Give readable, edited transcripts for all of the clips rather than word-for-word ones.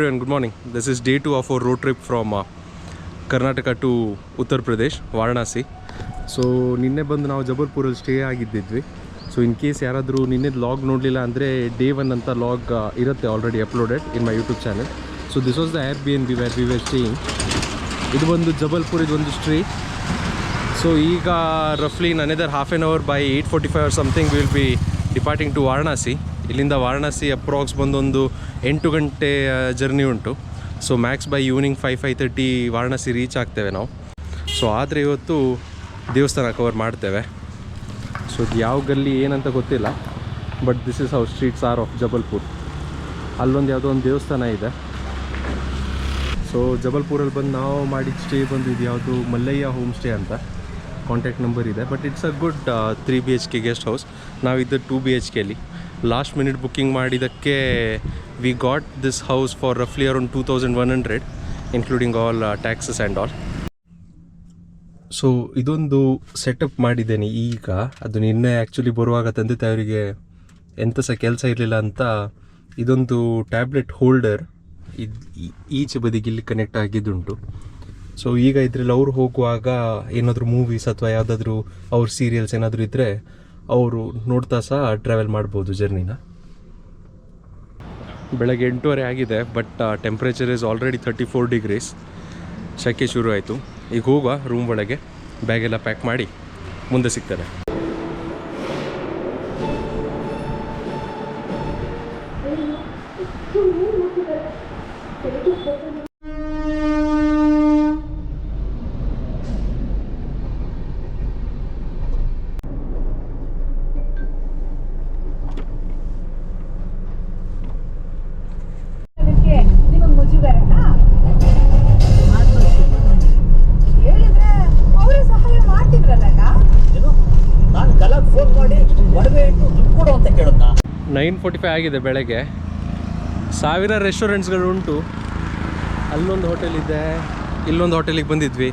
everyone, good morning. This is day 2 of our road trip from Karnataka to Uttar Pradesh, Varanasi. So ನಿನ್ನೆ ಬಂದು ನಾವು ಜಬಲ್ಪುರಲ್ಲಿ stay ಆಗಿದ್ದಿದ್ವಿ. So in case ಯಾರಾದರೂ ನಿನ್ನೆ log ನೋಡಲಿಲ್ಲ ಅಂದರೆ day 1 ಅಂತ ಲಾಗ್ ಇರುತ್ತೆ already uploaded in my YouTube channel. So this was the Airbnb where we were staying. ಇದು ಬಂದು ಜಬಲ್ಪುರ್, ಇದೊಂದು ಸ್ಟ್ರೀಟ್. ಸೊ ಈಗ ರಫ್ಲಿ in another half an hour by 8:45 or something we will be departing to Varanasi. ಇಲ್ಲಿಂದ Varanasi approx ಬಂದೊಂದು 8 ಗಂಟೆ journey ಉಂಟು. So max by evening 5:30 Varanasi reach ಆಗ್ತೇವೆ ನಾವು. ಸೊ ಆದರೆ ಇವತ್ತು ದೇವಸ್ಥಾನ ಕವರ್ ಮಾಡ್ತೇವೆ. ಸೊ ಇದು ಯಾವ ಗಲ್ಲಿ ಏನಂತ ಗೊತ್ತಿಲ್ಲ, but this is how streets are of Jabalpur. ಅಲ್ಲೊಂದು ಯಾವುದೋ ಒಂದು ದೇವಸ್ಥಾನ ಇದೆ. ಸೊ ಜಬಲ್ಪುರಲ್ಲಿ ಬಂದು ನಾವು ಮಾಡಿದ ಸ್ಟೇ ಬಂದು ಇದು ಯಾವುದು ಮಲ್ಲಯ್ಯ ಹೋಮ್ ಸ್ಟೇ ಅಂತ ಕಾಂಟ್ಯಾಕ್ಟ್ ನಂಬರ್ ಇದೆ. But it's a good 3 BHK guest house. ನಾವಿದ್ದು 2 BHKಲಿ ಲಾಸ್ಟ್ ಮಿನಿಟ್ ಬುಕ್ಕಿಂಗ್ ಮಾಡಿದ್ದಕ್ಕೆ we got this house for ರಫ್ಲಿ around 2100 including all taxes and all. So ಇದೊಂದು ಸೆಟಪ್ ಮಾಡಿದ್ದೇನೆ ಈಗ. ಅದು ನಿನ್ನೆ ಆ್ಯಕ್ಚುಲಿ ಬರುವಾಗ ತಂದೆ ತಾಯಿಯವರಿಗೆ ಎಂಥ ಸಹ ಕೆಲಸ ಇರಲಿಲ್ಲ ಅಂತ ಇದೊಂದು ಟ್ಯಾಬ್ಲೆಟ್ ಹೋಲ್ಡರ್ ಈಚೆ ಬದಿಗೆ ಇಲ್ಲಿ ಕನೆಕ್ಟ್ ಆಗಿದ್ದುಂಟು. ಸೊ ಈಗ ಇದರಲ್ಲಿ ಅವ್ರು ಹೋಗುವಾಗ ಏನಾದರೂ ಮೂವೀಸ್ ಅಥವಾ ಯಾವುದಾದ್ರೂ ಅವ್ರ ಸೀರಿಯಲ್ಸ್ ಏನಾದರೂ ಇದ್ದರೆ ಅವರು ನೋಡ್ತಾ ಸಹ ಟ್ರಾವೆಲ್ ಮಾಡ್ಬೋದು ಜರ್ನಿನ. ಬೆಳಗ್ಗೆ 8:30 ಆಗಿದೆ, but temperature is already 34 degrees. ಶೆಕೆ ಶುರು ಆಯಿತು. ಈಗ ಹೋಗುವ ರೂಮ್ ಒಳಗೆ, ಬ್ಯಾಗೆಲ್ಲ ಪ್ಯಾಕ್ ಮಾಡಿ ಮುಂದೆ ಸಿಗ್ತಾರೆ. $9:45 9:45 ಆಗಿದೆ ಬೆಳಗ್ಗೆ. ಸಾವಿರ ರೆಸ್ಟೋರೆಂಟ್ಸ್ಗಳು ಉಂಟು. ಅಲ್ಲೊಂದು ಹೋಟೆಲ್ ಇದೆ, ಇಲ್ಲೊಂದು ಹೋಟೆಲಿಗೆ ಬಂದಿದ್ವಿ.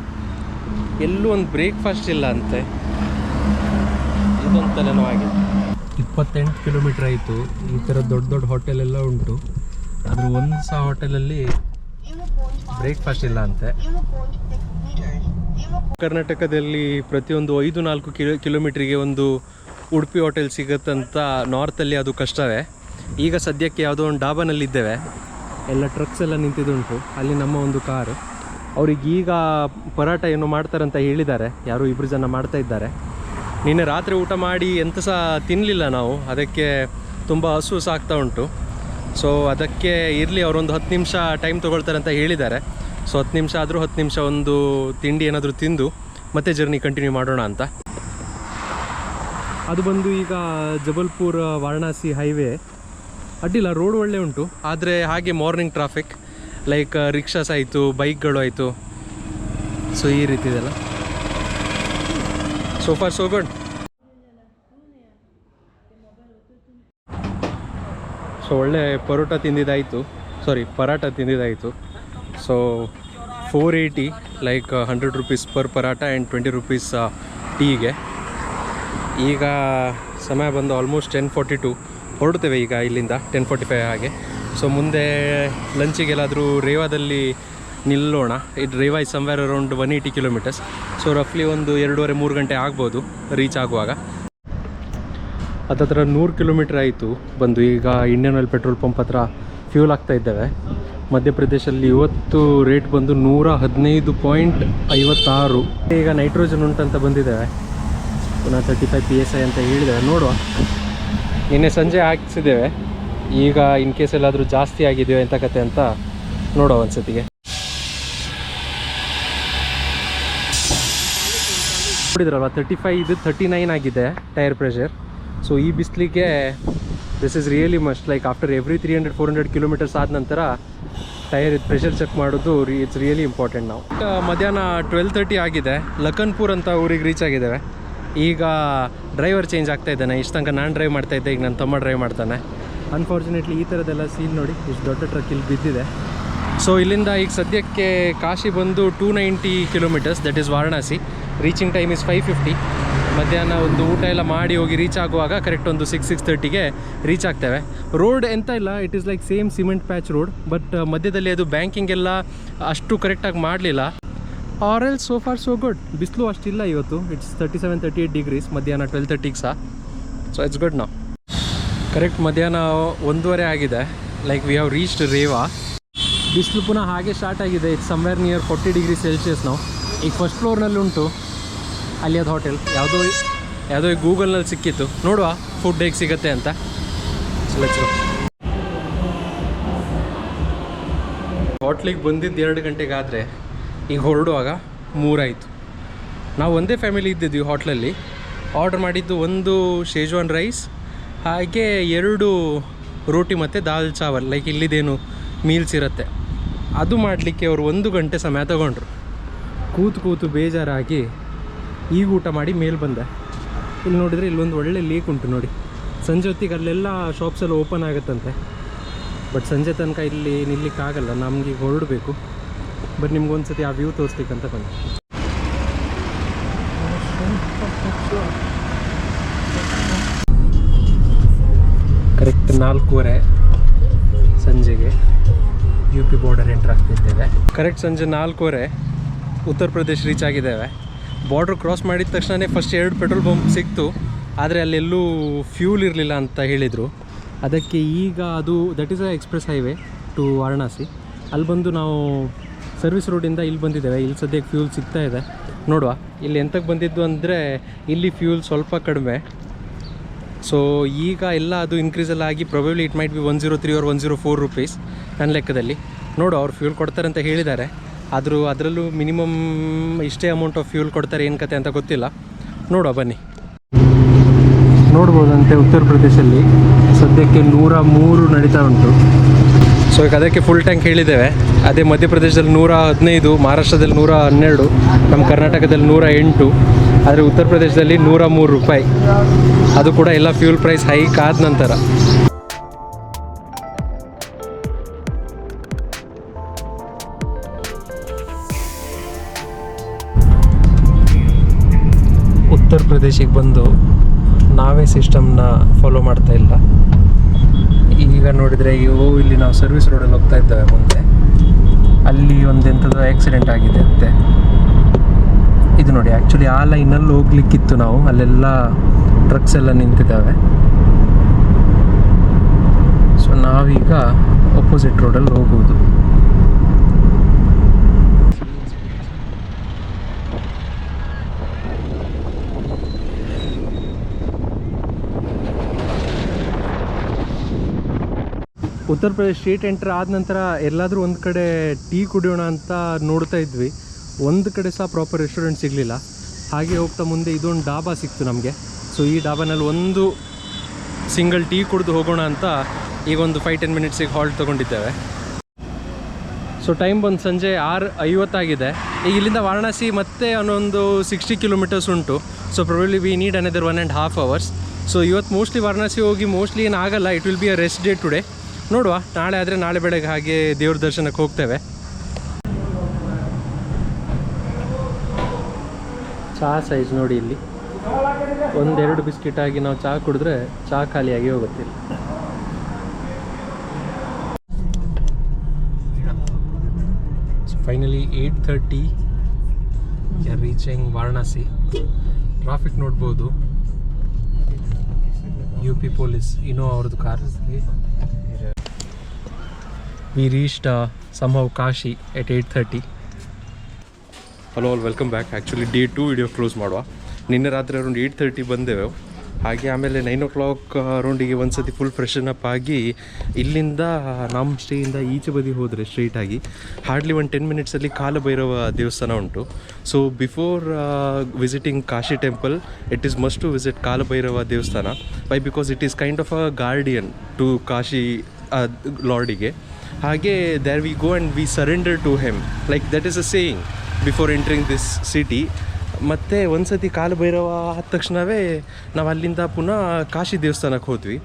ಎಲ್ಲೂ ಒಂದು ಬ್ರೇಕ್ಫಾಸ್ಟ್ ಇಲ್ಲ ಅಂತೆ. ಇದೊಂದು ತಲೆನೋವಾಗಿದೆ. 28 ಕಿಲೋಮೀಟ್ರ್ ಆಯಿತು. ಈ ಥರ ದೊಡ್ಡ ದೊಡ್ಡ ಹೋಟೆಲೆಲ್ಲ ಉಂಟು. ಅದ್ರ ಒಂದು ಸಹ ಹೋಟೆಲಲ್ಲಿ ಬ್ರೇಕ್ಫಾಸ್ಟ್ ಇಲ್ಲ ಅಂತೆ. ಕರ್ನಾಟಕದಲ್ಲಿ ಪ್ರತಿಯೊಂದು 5-4 ಕಿಲೋಮೀಟ್ರಿಗೆ ಒಂದು ಉಡುಪಿ ಹೋಟೆಲ್ ಸಿಗುತ್ತಂತ ನಾರ್ತಲ್ಲಿ ಅದು ಕಷ್ಟವೇ. ಈಗ ಸದ್ಯಕ್ಕೆ ಯಾವುದೋ ಒಂದು ಡಾಬಾನಲ್ಲಿದ್ದೇವೆ. ಎಲ್ಲ ಟ್ರಕ್ಸ್ ಎಲ್ಲ ನಿಂತಿದ್ದುಂಟು. ಅಲ್ಲಿ ನಮ್ಮ ಒಂದು ಕಾರು. ಅವ್ರಿಗೆ ಈಗ ಪರಾಟ ಏನು ಮಾಡ್ತಾರಂತ ಹೇಳಿದ್ದಾರೆ. ಯಾರೋ 2 ಜನ ಮಾಡ್ತಾ ಇದ್ದಾರೆ. ನಿನ್ನೆ ರಾತ್ರಿ ಊಟ ಮಾಡಿ ಎಂತ ಸಹ ತಿನ್ನಲಿಲ್ಲ ನಾವು. ಅದಕ್ಕೆ ತುಂಬ ಹಸು ಸಾಕ್ತಾ ಉಂಟು. ಸೊ ಅದಕ್ಕೆ ಇರಲಿ, ಅವರೊಂದು 10 ನಿಮಿಷ ಟೈಮ್ ತೊಗೊಳ್ತಾರೆ ಅಂತ ಹೇಳಿದ್ದಾರೆ. ಸೊ 10 ನಿಮಿಷ ಆದರೂ 10 ನಿಮಿಷ ಒಂದು ತಿಂಡಿ ಏನಾದರೂ ತಿಂದು ಮತ್ತೆ ಜರ್ನಿ ಕಂಟಿನ್ಯೂ ಮಾಡೋಣ ಅಂತ. ಅದು ಬಂದು ಈಗ ಜಬಲ್ಪುರ್ ವಾರಣಾಸಿ ಹೈವೇ. ಅಡ್ಡಿಲ್ಲ, ರೋಡ್ ಒಳ್ಳೆ ಉಂಟು. ಆದರೆ ಹಾಗೆ ಮಾರ್ನಿಂಗ್ ಟ್ರಾಫಿಕ್, ಲೈಕ್ ರಿಕ್ಷಾಸ್ ಆಯಿತು, ಬೈಕ್ಗಳು ಆಯಿತು. ಸೊ ಈ ರೀತಿ ಇದೆಲ್ಲ. So far so good. So ಒಳ್ಳೆ ಪರೋಟ ತಿಂದಿದ್ದಾಯಿತು. So 480 like 100 rupees per paratha and 20 rupees ಟೀಗೆ. ಈಗ ಸಮಯ ಬಂದು ಆಲ್ಮೋಸ್ಟ್ 10:42. ಹೊರಡ್ತೇವೆ ಈಗ ಇಲ್ಲಿಂದ 10:45 ಹಾಗೆ. ಸೊ ಮುಂದೆ ಲಂಚಿಗೆಲ್ಲಾದರೂ ರೇವಾದಲ್ಲಿ ನಿಲ್ಲೋಣ. ಇದು Rewa is somewhere around 180 kilometers. So ರಫ್ಲಿ ಒಂದು 2:30-3 ಗಂಟೆ ಆಗ್ಬೋದು ರೀಚ್ ಆಗುವಾಗ. ಹತ್ತತ್ರ 100 ಕಿಲೋಮೀಟ್ರ್ ಆಯಿತು ಬಂದು. ಈಗ ಇಂಡಿಯನ್ ಆಯಿಲ್ ಪೆಟ್ರೋಲ್ ಪಂಪ್ ಹತ್ರ ಫ್ಯೂಲ್ ಆಗ್ತಾ ಇದ್ದೇವೆ. ಮಧ್ಯಪ್ರದೇಶಲ್ಲಿ ಇವತ್ತು ರೇಟ್ ಬಂದು 115.56. ಈಗ ನೈಟ್ರೋಜನ್ ಉಂಟಂತ ಬಂದಿದ್ದೇವೆ. ಪುನಃ 35 PSI ಅಂತ ಹೇಳಿದ್ದೇವೆ. ನೋಡುವ, ನಿನ್ನೆ ಸಂಜೆ ಹಾಕಿಸಿದ್ದೇವೆ. ಈಗ ಇನ್ ಕೇಸ್ ಎಲ್ಲಾದರೂ ಜಾಸ್ತಿ ಆಗಿದೆಯೋ ಎಂಥ ಕತೆ ಅಂತ ನೋಡುವ ಒಂದ್ಸತಿಗೆ. ನೋಡಿದ್ರಲ್ವ 35, ಇದು 39 ಆಗಿದೆ ಟೈರ್ ಪ್ರೆಷರ್. ಸೊ ಈ ಬಿಸಿಲಿಗೆ this is really must. Like after every 300-400 kilometers ಆದ ನಂತರ ಟೈರ್ ಪ್ರೆಷರ್ ಚೆಕ್ ಮಾಡೋದು ಇಟ್ಸ್ ರಿಯಲಿ ಇಂಪಾರ್ಟೆಂಟ್. ನಾವು ಮಧ್ಯಾಹ್ನ 12:30 ಆಗಿದೆ. ಲಖನ್ಪುರ್ ಅಂತ ಊರಿಗೆ ರೀಚ್ ಆಗಿದ್ದೇವೆ. ಈಗ ಡ್ರೈವರ್ ಚೇಂಜ್ ಆಗ್ತಾ ಇದ್ದಾನೆ. ಇಷ್ಟು ತನಕ ನಾನು ಡ್ರೈವ್ ಮಾಡ್ತಾಯಿದ್ದೆ, ಈಗ ನನ್ನ ತಮ್ಮ ಡ್ರೈವ್ ಮಾಡ್ತಾನೆ. ಅನ್ಫಾರ್ಚುನೇಟ್ಲಿ ಈ ಥರದ್ದೆಲ್ಲ ಸೀನ್ ನೋಡಿ, ಇಷ್ಟು ದೊಡ್ಡ ಟ್ರಕ್ ಇಲ್ಲಿ ಬಿದ್ದಿದೆ. ಸೊ ಇಲ್ಲಿಂದ ಈಗ ಸದ್ಯಕ್ಕೆ ಕಾಶಿ ಬಂದು 290 kilometers, that is Varanasi. Reaching time is 5:50. ಮಧ್ಯಾಹ್ನ ಒಂದು ಊಟ ಎಲ್ಲ ಮಾಡಿ ಹೋಗಿ ರೀಚ್ ಆಗುವಾಗ ಕರೆಕ್ಟ್ ಒಂದು 6-6:30ಗೆ ರೀಚ್ ಆಗ್ತೇವೆ. ರೋಡ್ ಎಂತ ಇಲ್ಲ, it is like same cement patch road, but ಮಧ್ಯದಲ್ಲಿ ಅದು ಬ್ಯಾಂಕಿಂಗ್ ಎಲ್ಲ ಅಷ್ಟು ಕರೆಕ್ಟಾಗಿ ಮಾಡಲಿಲ್ಲ. Overall so far so good. ಬಿಸಿಲು ಅಷ್ಟಿಲ್ಲ ಇವತ್ತು, ಇಟ್ಸ್ 37-38 ಡಿಗ್ರೀಸ್ ಮಧ್ಯಾಹ್ನ 12:30ಗೆ ಸಹ. ಸೊ ಇಟ್ಸ್ ಗುಡ್ ನಾವು. ಕರೆಕ್ಟ್ ಮಧ್ಯಾಹ್ನ 1:15 ಆಗಿದೆ. Like we have reached Rewa. ಬಿಸಿಲು ಪುನಃ ಹಾಗೆ ಸ್ಟಾರ್ಟ್ ಆಗಿದೆ. It's somewhere near 40 degree Celsius ನಾವು. ಈಗ ಫಸ್ಟ್ ಫ್ಲೋರ್ನಲ್ಲಿ ಉಂಟು ಅಲ್ಲಿ ಅದು ಹೋಟೆಲ್, ಯಾವುದೋ ಗೂಗಲ್ನಲ್ಲಿ ಸಿಕ್ಕಿತ್ತು, ನೋಡುವ ಫುಡ್ ಹೇಗೆ ಸಿಗುತ್ತೆ ಅಂತ. ಹೋಟ್ಲಿಗೆ ಬಂದಿದ್ದು 2 ಗಂಟೆಗಾದರೆ ಈಗ ಹೊರಡುವಾಗ 3 ಆಯಿತು. ನಾವು ಒಂದೇ ಫ್ಯಾಮಿಲಿ ಇದ್ದಿದ್ವಿ ಹೋಟ್ಲಲ್ಲಿ. ಆರ್ಡರ್ ಮಾಡಿದ್ದು 1 ಶೇಜ್ವಾನ್ ರೈಸ್, ಹಾಗೆ 2 ರೋಟಿ ಮತ್ತು ದಾಲ್ ಚಾವಲ್, ಲೈಕ್ ಇಲ್ಲಿದೇನು ಮೀಲ್ಸ್ ಇರುತ್ತೆ ಅದು ಮಾಡಲಿಕ್ಕೆ ಅವರು 1 ಗಂಟೆ ಸಮಯ ತಗೊಂಡ್ರು. ಕೂತು ಬೇಜಾರಾಗಿ ಈಗ ಊಟ ಮಾಡಿ ಮೇಲೆ ಬಂದೆ. ಇಲ್ಲಿ ನೋಡಿದರೆ ಇಲ್ಲೊಂದು ಒಳ್ಳೆ ಲೇಕ್ ಉಂಟು ನೋಡಿ. ಸಂಜೆ ಹೊತ್ತಿಗೆ ಅಲ್ಲೆಲ್ಲ ಶಾಪ್ಸ್ ಎಲ್ಲ ಓಪನ್ ಆಗುತ್ತಂತೆ, ಬಟ್ ಸಂಜೆ ತನಕ ಇಲ್ಲಿ ನಿಲ್ಲಿಕ್ಕಾಗಲ್ಲ, ನಮಗೆ ಹೊರಡಬೇಕು. ಬಟ್ ನಿಮ್ಗೊಂದು ಸತಿ ಆ ವ್ಯೂ ತೋರಿಸ್ಲಿಕ್ಕಂತ ಬಂದೆ. ಕರೆಕ್ಟ್ 4:15 ಸಂಜೆಗೆ UP ಬಾರ್ಡರ್ ಎಂಟ್ರ್ ಆಗ್ತಿದ್ದೇವೆ. ಕರೆಕ್ಟ್ ಸಂಜೆ 4:15 ಉತ್ತರ ಪ್ರದೇಶ್ ರೀಚ್ ಆಗಿದ್ದೇವೆ. ಬಾರ್ಡ್ರ್ ಕ್ರಾಸ್ ಮಾಡಿದ ತಕ್ಷಣ ಫಸ್ಟ್ 2 ಪೆಟ್ರೋಲ್ ಪಂಪ್ ಸಿಕ್ತು, ಆದರೆ ಅಲ್ಲೆಲ್ಲೂ ಫ್ಯೂಲ್ ಇರಲಿಲ್ಲ ಅಂತ ಹೇಳಿದರು. ಅದಕ್ಕೆ ಈಗ ಅದು that is a express highway to Varanasi. ಅಲ್ಲಿ ಬಂದು ನಾವು ಸರ್ವಿಸ್ ರೋಡಿಂದ ಇಲ್ಲಿ ಬಂದಿದ್ದೇವೆ. ಇಲ್ಲಿ ಸದ್ಯಕ್ಕೆ ಫ್ಯೂಲ್ ಸಿಗ್ತಾ ಇದೆ, ನೋಡುವ. ಇಲ್ಲಿ ಎಂತಕ್ಕೆ ಬಂದಿದ್ದು ಅಂದರೆ ಇಲ್ಲಿ ಫ್ಯೂಲ್ ಸ್ವಲ್ಪ ಕಡಿಮೆ. ಸೊ ಈಗ ಎಲ್ಲ ಅದು ಇನ್ಕ್ರೀಸೆಲ್ಲ ಆಗಿ probably it might be 103 or 104 rupees ನನ್ನ ಲೆಕ್ಕದಲ್ಲಿ. ನೋಡು, ಅವ್ರು ಫ್ಯೂಲ್ ಕೊಡ್ತಾರೆ ಅಂತ ಹೇಳಿದ್ದಾರೆ, ಆದರೂ ಅದರಲ್ಲೂ ಮಿನಿಮಮ್ ಇಷ್ಟೇ ಅಮೌಂಟ್ ಆಫ್ ಫ್ಯೂಲ್ ಕೊಡ್ತಾರೆ, ಏನು ಕತೆ ಅಂತ ಗೊತ್ತಿಲ್ಲ. ನೋಡುವ ಬನ್ನಿ. ನೋಡ್ಬೋದಂತೆ ಉತ್ತರ ಪ್ರದೇಶಲ್ಲಿ ಸದ್ಯಕ್ಕೆ 103 ನಡೀತಾ ಉಂಟು. ಸೊ ಈಗ ಅದಕ್ಕೆ ಫುಲ್ ಟ್ಯಾಂಕ್ ಹೇಳಿದ್ದೇವೆ. ಅದೇ ಮಧ್ಯಪ್ರದೇಶದಲ್ಲಿ 115, ಮಹಾರಾಷ್ಟ್ರದಲ್ಲಿ 112, ನಮ್ಮ ಕರ್ನಾಟಕದಲ್ಲಿ 108, ಆದರೆ ಉತ್ತರ ಪ್ರದೇಶದಲ್ಲಿ 103 ರೂಪಾಯಿ. ಅದು ಕೂಡ ಎಲ್ಲ ಫ್ಯೂಲ್ ಪ್ರೈಸ್ ಹೈಕ್ ಆದ ನಂತರ. ಉತ್ತರ ಪ್ರದೇಶಕ್ಕೆ ಬಂದು ನಾವೇ ಸಿಸ್ಟಮ್ನ ಫಾಲೋ ಮಾಡ್ತಾ ಇಲ್ಲ. ಈಗ ನೋಡಿದರೆ ಇಲ್ಲಿ ನಾವು ಸರ್ವಿಸ್ ರೋಡಲ್ಲಿ ಹೋಗ್ತಾ ಇದ್ದೇವೆ. ಮುಂದೆ ಅಲ್ಲಿ ಒಂದೆಂಥದ್ದು ಆಕ್ಸಿಡೆಂಟ್ ಆಗಿದೆ ಅಂತೆ. ಇದು ನೋಡಿ, ಆ್ಯಕ್ಚುಲಿ ಆ ಲೈನಲ್ಲಿ ಹೋಗ್ಲಿಕ್ಕಿತ್ತು ನಾವು, ಅಲ್ಲೆಲ್ಲ ಟ್ರಕ್ಸ್ ಎಲ್ಲ ನಿಂತಿದ್ದಾವೆ. ಸೊ ನಾವೀಗ ಅಪೋಸಿಟ್ ರೋಡಲ್ಲಿ ಹೋಗುವುದು. ಉತ್ತರ ಪ್ರದೇಶ ಸ್ಟ್ರೀಟ್ ಎಂಟ್ರ್ ಆದ ನಂತರ ಎಲ್ಲಾದರೂ ಒಂದು ಕಡೆ ಟೀ ಕುಡಿಯೋಣ ಅಂತ ನೋಡ್ತಾ ಇದ್ವಿ. ಒಂದು ಕಡೆ ಸಹ ಪ್ರಾಪರ್ ರೆಸ್ಟೋರೆಂಟ್ ಸಿಗಲಿಲ್ಲ. ಹಾಗೆ ಹೋಗ್ತಾ ಮುಂದೆ ಇದೊಂದು ಡಾಬಾ ಸಿಕ್ತು ನಮಗೆ. ಸೊ ಈ ಡಾಬಾನಲ್ಲಿ ಒಂದು ಸಿಂಗಲ್ ಟೀ ಕುಡಿದು ಹೋಗೋಣ ಅಂತ ಈಗ ಒಂದು 5-10 ಮಿನಿಟ್ಸಿಗೆ ಹಾಲ್ಟ್ ತೊಗೊಂಡಿದ್ದೇವೆ. ಸೊ ಟೈಮ್ ಬಂದು ಸಂಜೆ 6:50 ಆಗಿದೆ. ಈಗ ಇಲ್ಲಿಂದ ವಾರಣಾಸಿ ಮತ್ತೆ ಅನ್ನೊಂದು 60 ಕಿಲೋಮೀಟರ್ಸ್ ಉಂಟು. So probably we need another 1.5 hours. So ಇವತ್ತು ಮೋಸ್ಟ್ಲಿ ವಾರಣಾಸಿ ಹೋಗಿ ಮೋಸ್ಟ್ಲಿ ಏನಾಗಲ್ಲ, it will be a rest day today. ನೋಡುವ, ನಾಳೆ ಆದರೆ ನಾಳೆ ಬೆಳಗ್ಗೆ ಹಾಗೆ ದೇವ್ರ ದರ್ಶನಕ್ಕೆ ಹೋಗ್ತೇವೆ. ಚಹಾ ಸೈಜ್ ನೋಡಿ, ಇಲ್ಲಿ 1-2 ಬಿಸ್ಕಿಟ್ ಆಗಿ ನಾವು ಚಹಾ ಕುಡಿದ್ರೆ ಚಹಾ ಖಾಲಿಯಾಗಿ ಹೋಗುತ್ತೆ. Finally 8:30 reaching Varanasi. ಟ್ರಾಫಿಕ್ ನೋಡ್ಬೋದು, UP ಪೊಲೀಸ್ ಇನ್ನೋವಾ ಅವ್ರದ್ದು car. We reached somehow Kashi at 8:30. Hello all, welcome back. Actually day 2 video close ಮಾಡುವ. ನಿನ್ನೆ ರಾತ್ರಿ ಅರೌಂಡ್ 8:30 ಬಂದೆವು. ಹಾಗೆ ಆಮೇಲೆ 9 o'clock ಅರೌಂಡಿಗೆ ಒಂದು ಸತಿ ಫುಲ್ ಫ್ರೆಶನ್ ಅಪ್ ಆಗಿ ಇಲ್ಲಿಂದ ನಮ್ಮ ಸ್ಟೇಯಿಂದ ಈಚೆ ಬದಿ ಹೋದರೆ ಸ್ಟ್ರೈಟಾಗಿ ಹಾರ್ಡ್ಲಿ 10 ಮಿನಿಟ್ಸಲ್ಲಿ ಕಾಲಭೈರವ ದೇವಸ್ಥಾನ ಉಂಟು. So before visiting Kashi temple it is must to visit Kalabhairava ದೇವಸ್ಥಾನ. Why? Because it is kind of a guardian to Kashi ಲಾರ್ಡಿಗೆ. ಹಾಗೆ there we go and we surrender to him, like that is a saying before entering this city. ಮತ್ತು ಒಂದು ಸತಿ ಕಾಲಭೈರವ ಆದ ತಕ್ಷಣವೇ ನಾವು ಅಲ್ಲಿಂದ ಪುನಃ ಕಾಶಿ ದೇವಸ್ಥಾನಕ್ಕೆ ಹೋದ್ವಿ.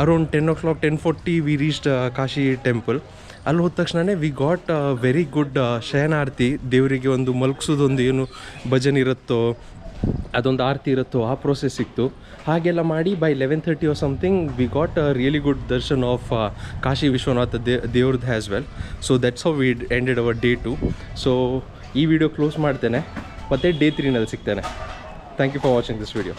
Around 10 o'clock 10:40 V reached Kashi temple. ಅಲ್ಲಿ ಹೋದ ತಕ್ಷಣವೇ ವಿ ಗಾಟ್ ವೆರಿ ಗುಡ್ ಶಯನಾರ್ತಿ. ದೇವರಿಗೆ ಒಂದು ಮಲಗಿಸೋದೊಂದು ಏನು ಭಜನೆ ಇರುತ್ತೋ ಅದೊಂದು ಆರತಿ ಇರುತ್ತೋ ಆ ಪ್ರೋಸೆಸ್ ಸಿಕ್ತು. ಹಾಗೆಲ್ಲ ಮಾಡಿ by 11:30 or something we got a really good darshan of Kashi Vishwanath ದೇವ್ರದ್ದು as well. So that's how we ended our day 2. So ಈ ವಿಡಿಯೋ ಕ್ಲೋಸ್ ಮಾಡ್ತೇನೆ, ಮತ್ತು ಡೇ 3ನಲ್ಲಿ ಸಿಗ್ತೇನೆ. Thank you for watching this video.